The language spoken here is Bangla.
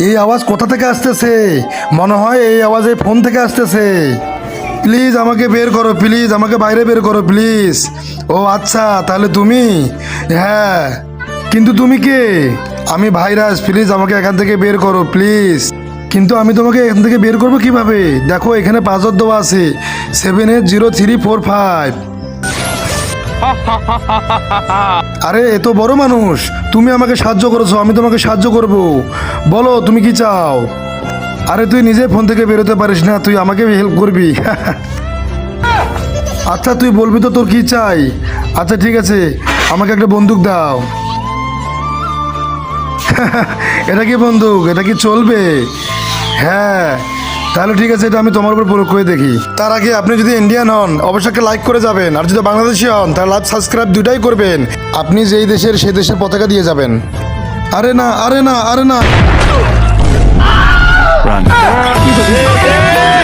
এই আওয়াজ কোথা থেকে আসতেছে? মনে হয় এই আওয়াজ এই ফোন থেকে আসতেছে। প্লিজ আমাকে বের করো, প্লিজ আমাকে বাইরে বের করো প্লিজ। ও আচ্ছা, তাহলে তুমি? হ্যাঁ, কিন্তু তুমি কে? আমি ভাইরাস, প্লিজ আমাকে এখান থেকে বের করো প্লিজ। কিন্তু আমি তোমাকে এখান থেকে বের করবো কিভাবে? দেখো এখানে পাসওয়ার্ড দেওয়া আছে 780345। আরে এত বড় মানুষ, তুমি আমাকে সাহায্য করেছো, আমি তোমাকে সাহায্য করব। বলো তুমি কি চাও? আরে তুই নিজে ফোন থেকে বেরোতে পারিস না, তুই আমাকে হেল্প করবি? আচ্ছা তুই বলবি তো তোর কি চাই। আচ্ছা ঠিক আছে, আমাকে একটা বন্দুক দাও। এটা কি বন্দুক? এটা কি চলবে? হ্যাঁ, তাহলে ঠিক আছে, এটা আমি তোমার উপর প্রয়োগ করে দেখি। তার আগে আপনি যদি ইন্ডিয়ান হন অবশ্যই একটা লাইক করে যাবেন, আর যদি বাংলাদেশি হন তাহলে লাইক সাবস্ক্রাইব দুটাই করবেন। আপনি যেই দেশের সেই দেশের পতাকা দিয়ে যাবেন। আরে না, আরে না, আরে না!